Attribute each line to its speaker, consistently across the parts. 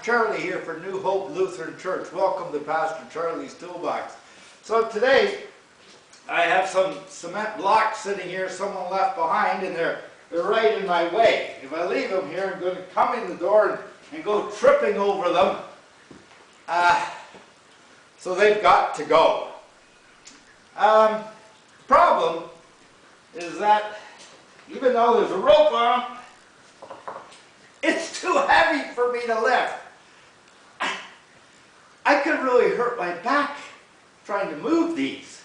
Speaker 1: Charlie here for New Hope Lutheran Church. Welcome to Pastor Charlie's Toolbox. So today I have some cement blocks sitting here someone left behind, and they're right in my way. If I leave them here, I'm going to come in the door and go tripping over them. So they've got to go. The problem is that even though there's a rope on them, it's too heavy for me to lift. I could really hurt my back trying to move these.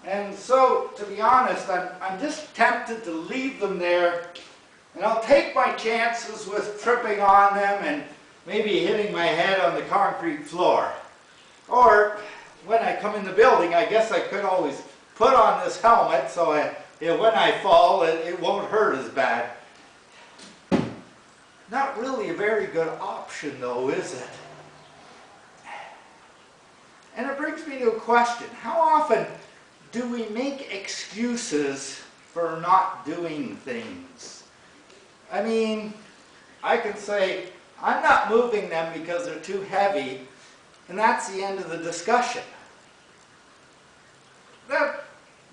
Speaker 1: And so, to be honest, I'm just tempted to leave them there, and I'll take my chances with tripping on them and maybe hitting my head on the concrete floor. Or, when I come in the building, I guess I could always put on this helmet so when I fall, it won't hurt as bad. Not really a very good option though, is it? And it brings me to a question. How often do we make excuses for not doing things? I mean, I can say, I'm not moving them because they're too heavy, and that's the end of the discussion. That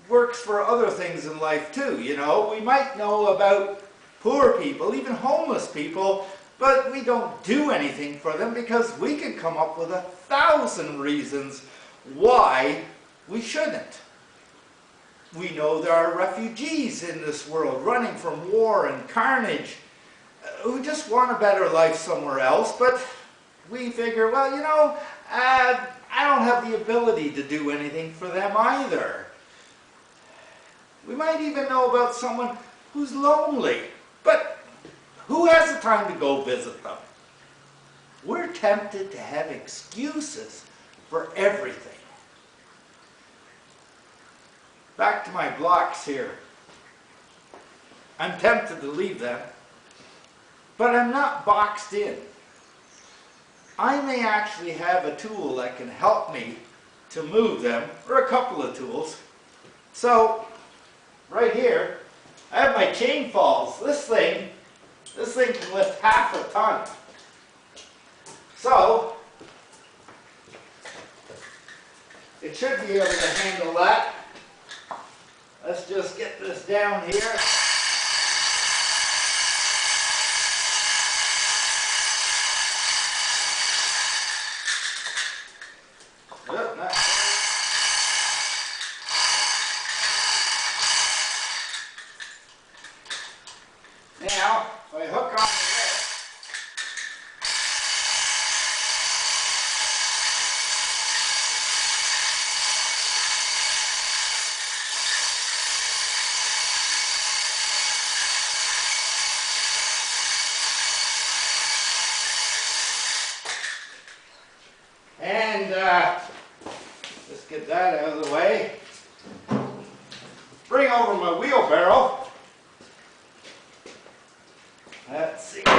Speaker 1: works for other things in life too, you know. We might know about poor people, even homeless people, but we don't do anything for them because we can come up with 1,000 reasons why we shouldn't. We know there are refugees in this world running from war and carnage who just want a better life somewhere else, but we figure, well, you know, I don't have the ability to do anything for them either. We might even know about someone who's lonely, but who has the time to go visit them? We're tempted to have excuses for everything. Back to my blocks here. I'm tempted to leave them, but I'm not boxed in. I may actually have a tool that can help me to move them, or a couple of tools. So, right here, I have my chain falls. This thing can lift half a ton. So, it should be able to handle that. Let's just get this down here. Now, if I hook on this, and just get that out of the way. Bring over my wheelbarrow. Let's see. And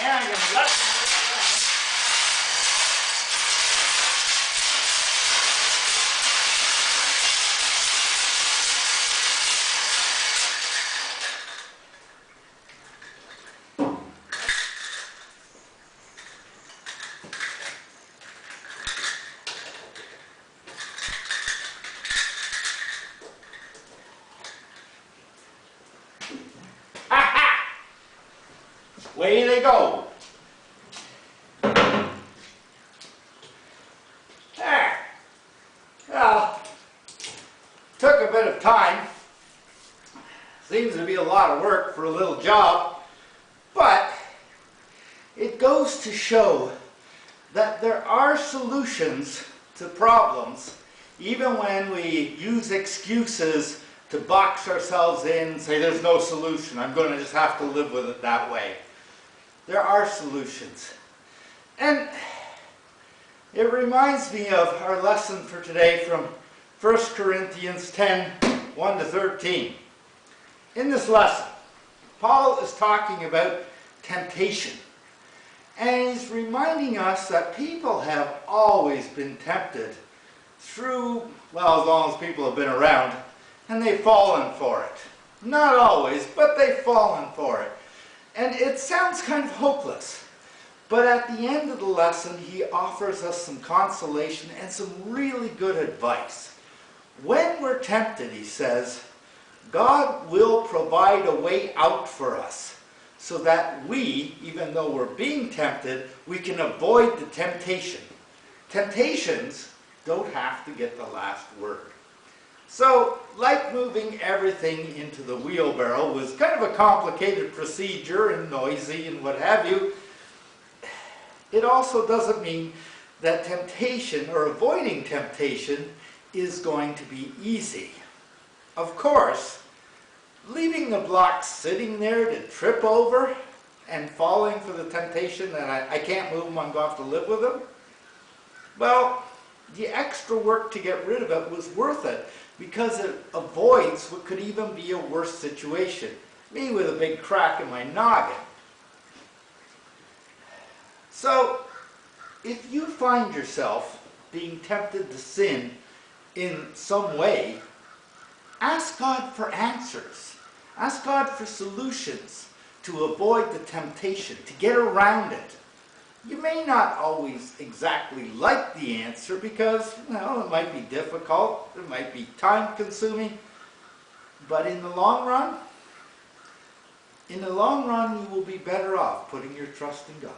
Speaker 1: I'm going to let them away they go. There. Well, took a bit of time. Seems to be a lot of work for a little job, but it goes to show that there are solutions to problems, even when we use excuses to box ourselves in and say there's no solution, I'm going to just have to live with it that way. There are solutions. And it reminds me of our lesson for today from 1 Corinthians 10, 1 to 13. In this lesson, Paul is talking about temptation. And he's reminding us that people have always been tempted through, well, as long as people have been around, and they've fallen for it. Not always, but they've fallen for it. And it sounds kind of hopeless. But at the end of the lesson, he offers us some consolation and some really good advice. When we're tempted, he says, God will provide a way out for us so that we, even though we're being tempted, we can avoid the temptation. Temptations don't have to get the last word. So, like moving everything into the wheelbarrow was kind of a complicated procedure and noisy and what have you, it also doesn't mean that temptation or avoiding temptation is going to be easy. Of course, leaving the blocks sitting there to trip over and falling for the temptation that I can't move them, I'm going to have to live with them, well, the extra work to get rid of it was worth it because it avoids what could even be a worse situation. Me with a big crack in my noggin. So, if you find yourself being tempted to sin in some way, ask God for answers. Ask God for solutions to avoid the temptation, to get around it. You may not always exactly like the answer because, well, it might be difficult, it might be time-consuming, but in the long run, you will be better off putting your trust in God.